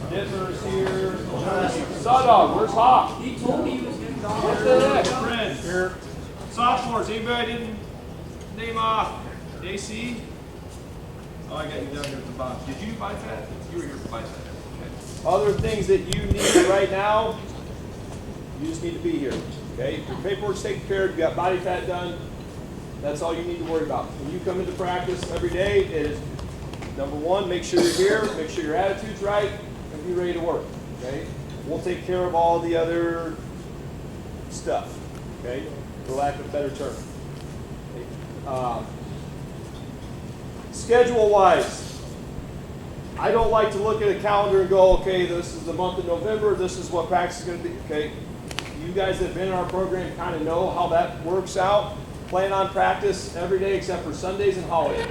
Dittmer's here. Sawdog, where's Hawk? He told me he was going to go. What the heck? Friends. Here. Sophomores, anybody didn't name off? AC? Oh, I got you down here at the bottom. Did you buy that? You were here for buy that. Okay. Other things that you need right now, you just need to be here. Okay? Your paperwork's taken care of, you got body fat done. That's all you need to worry about. When you come into practice every day, it is number one, make sure you're here, make sure your attitude's right, and be ready to work. Okay? We'll take care of all the other stuff. Okay? For lack of a better term. Okay? Schedule-wise, I don't like to look at a calendar and go, okay, this is the month of November, this is what practice is going to be. Okay? You guys that have been in our program kind of know how that works out. Plan on practice every day except for Sundays and holidays.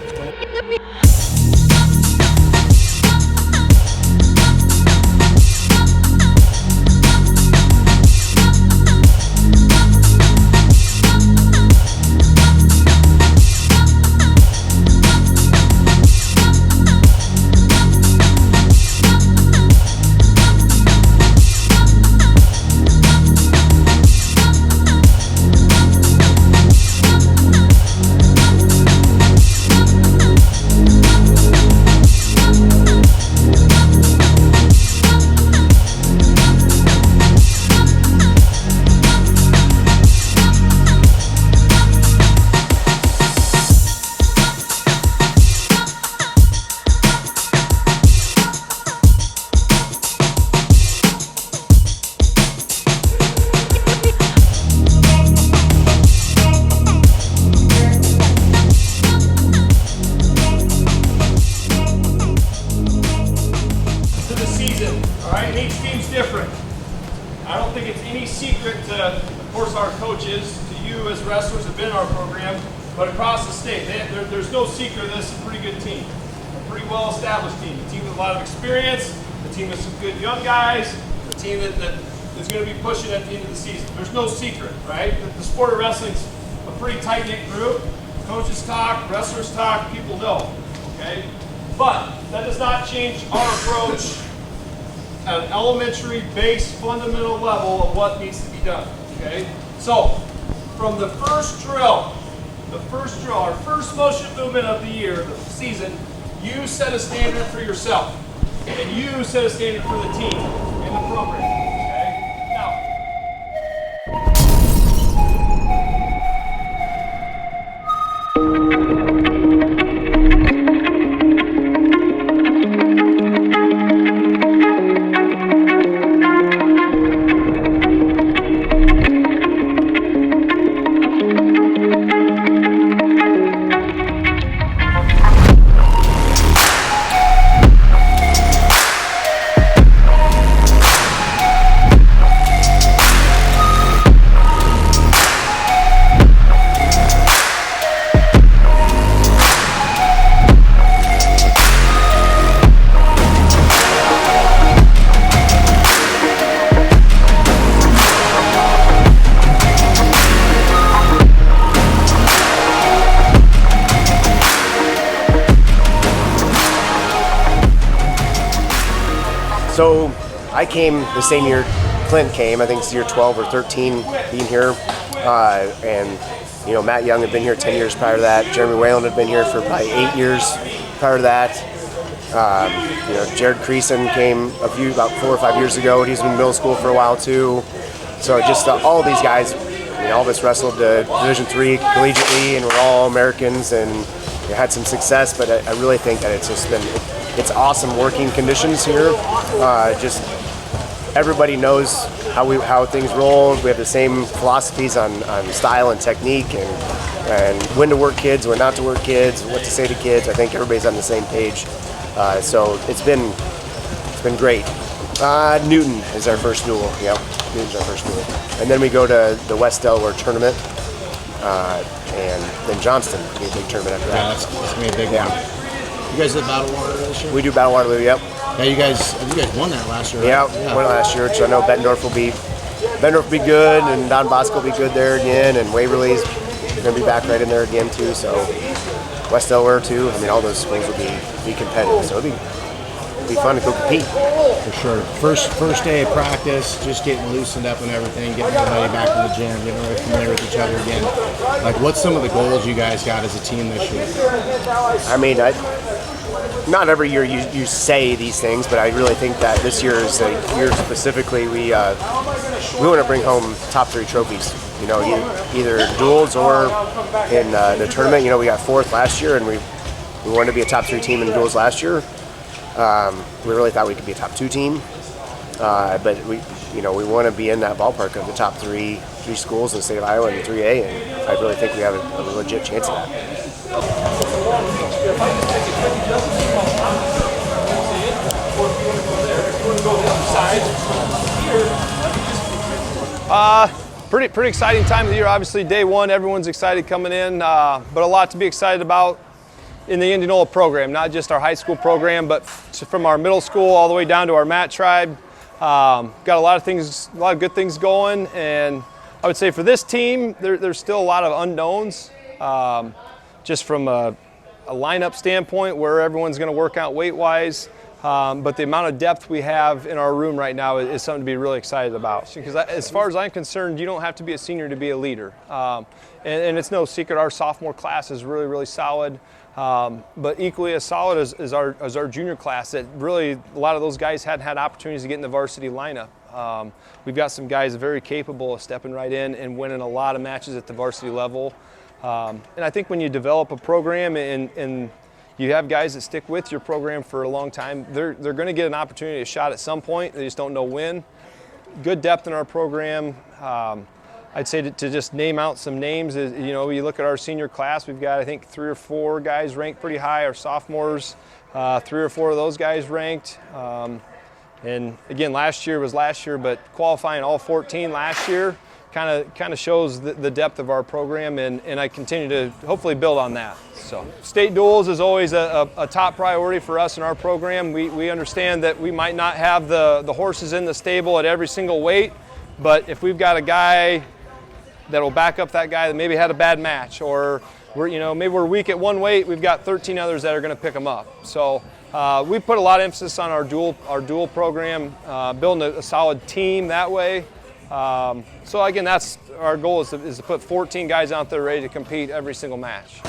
I don't think it's any secret to, of course, our coaches, to you as wrestlers have been in our program, but across the state, there's no secret this is a pretty good team, a pretty well-established team, a team with a lot of experience, a team with some good young guys, a team that is going to be pushing at the end of the season. There's no secret, right? The sport of wrestling's a pretty tight-knit group. Coaches talk, wrestlers talk, people know, okay? But that does not change our approach at an elementary base fundamental level of what needs to be done, okay? So, from the first drill, our first motion movement of the year, the season, you set a standard for yourself, and you set a standard for the team in the program, okay? Now, So I came the same year Clint came. I think it's year 12 or 13 being here. And, you know, Matt Young had been here 10 years prior to that. Jeremy Whalen had been here for probably 8 years prior to that. You know, Jared Creason came about 4 or 5 years ago. He's been in middle school for a while too. So just all of these guys, you know, all of us wrestled Division III collegiately, and we're all Americans and had some success. But I really think that it's just been it's awesome working conditions here. Just everybody knows how things roll. We have the same philosophies on style and technique, and when to work kids, when not to work kids, what to say to kids. I think everybody's on the same page. So it's been great. Newton is our first duel. Yep, Newton's our first duel, and then we go to the West Delaware tournament, and then Johnston will be a big tournament after that. Yeah, that's gonna be a big one. You guys did Battle Waterloo this year? We do Battle Waterloo, yep. Yeah, you guys won that last year, right? Yeah, won last year, so I know Bettendorf will be good, and Don Bosco will be good there again, and Waverly's going to be back right in there again too, so West Delaware too. I mean, all those schools will be competitive, so it'll be be fun to go compete. For sure. First day of practice, just getting loosened up and everything, getting everybody back to the gym, getting really familiar with each other again. Like, what's some of the goals you guys got as a team this year? I mean, not every year you say these things, but I really think that this year is a year specifically we want to bring home top 3 trophies. You know, either duels or in the tournament. You know, we got 4th last year, and we wanted to be a top 3 team in duels last year. We really thought we could be a top 2 team, but we want to be in that ballpark of the top three schools in the state of Iowa in 3A, and I really think we have a legit chance of that. Pretty exciting time of the year. Obviously, day one, everyone's excited coming in, but a lot to be excited about in the Indianola program, not just our high school program, but from our middle school all the way down to our Mat tribe. Got a lot of good things going, and I would say for this team, there's still a lot of unknowns, just from a lineup standpoint, where everyone's going to work out weight-wise. But the amount of depth we have in our room right now is something to be really excited about. Because as far as I'm concerned, you don't have to be a senior to be a leader. And it's no secret our sophomore class is really, really solid. But equally as solid as our junior class, that really a lot of those guys hadn't had opportunities to get in the varsity lineup. We've got some guys very capable of stepping right in and winning a lot of matches at the varsity level. And I think when you develop a program and you have guys that stick with your program for a long time, they're going to get an opportunity, a shot at some point. They just don't know when. Good depth in our program. I'd say to just name out some names, is, you know, you look at our senior class, we've got, I think, 3 or 4 guys ranked pretty high. Our sophomores, 3 or 4 of those guys ranked. And again, last year was last year, but qualifying all 14 last year kind of shows the depth of our program, and I continue to hopefully build on that. So state duels is always a top priority for us in our program. We understand that we might not have the horses in the stable at every single weight, but if we've got a guy that will back up that guy that maybe had a bad match, or maybe we're weak at one weight, we've got 13 others that are going to pick them up. So we put a lot of emphasis on our dual program, building a solid team that way. So again, that's our goal, is to put 14 guys out there ready to compete every single match.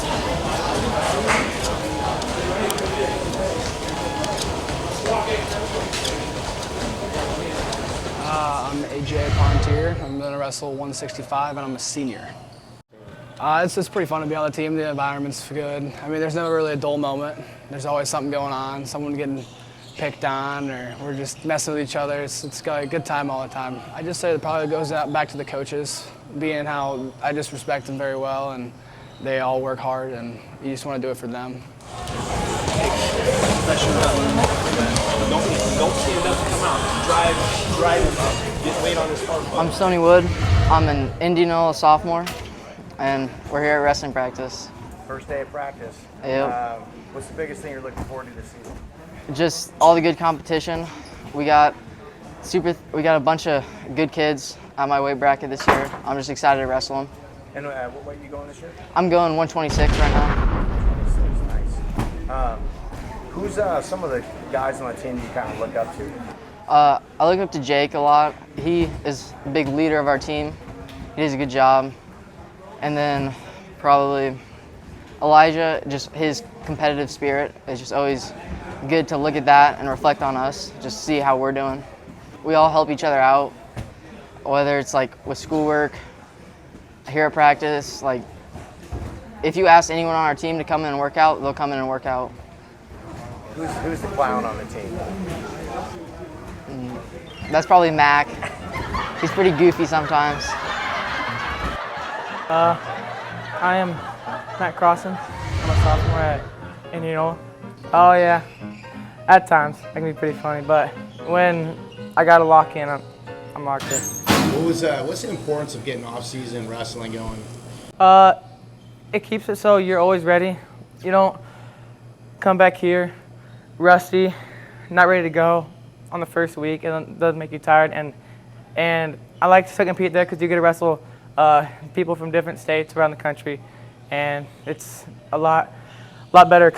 I'm AJ Pontier. I'm going to wrestle 165, and I'm a senior. It's pretty fun to be on the team. The environment's good. I mean, there's never really a dull moment. There's always something going on, someone getting picked on, or we're just messing with each other. It's got a good time all the time. I just say it probably goes back to the coaches, being how I just respect them very well, and they all work hard, and you just want to do it for them. Don't stand up, come out, drive him up, get weight on his hard butt. I'm Stoney Wood. I'm an Indianola sophomore, and we're here at wrestling practice. First day of practice. Yep. What's the biggest thing you're looking forward to this season? Just all the good competition. We got a bunch of good kids at my weight bracket this year. I'm just excited to wrestle them. And what weight are you going this year? I'm going 126 right now. 26, nice. Who's some of the guys on the team you kind of look up to? I look up to Jake a lot. He is a big leader of our team. He does a good job. And then probably Elijah, just his competitive spirit is just always good to look at that and reflect on us, just see how we're doing. We all help each other out, whether it's like with schoolwork, here at practice. Like, if you ask anyone on our team to come in and work out, they'll come in and work out. Who's the clown on the team? That's probably Mac. He's pretty goofy sometimes. I am Matt Crossan. I'm a sophomore at Indianola. Oh yeah, at times that can be pretty funny, but when I got to lock in, I'm locked in. What's the importance of getting off-season wrestling going? It keeps it so you're always ready. You don't come back here rusty, not ready to go on the first week. It does make you tired, and I like to compete there because you get to wrestle people from different states around the country, and it's a lot better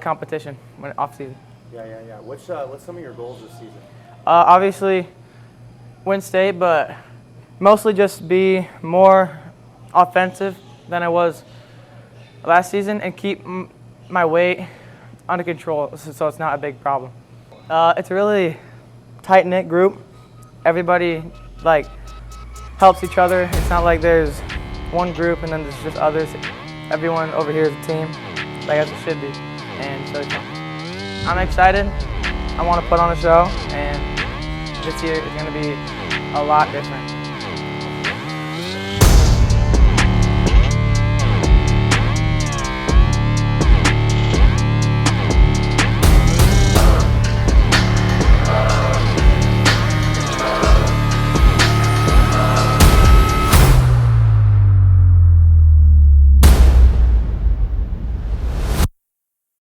competition when off season. Yeah. What's some of your goals this season? Obviously, win state, but mostly just be more offensive than I was last season and keep my weight under control so it's not a big problem. It's a really tight-knit group. Everybody helps each other. It's not like there's one group and then there's just others. Everyone over here is a team, as it should be, and it's really fun. I'm excited. I want to put on a show, and this year is going to be a lot different.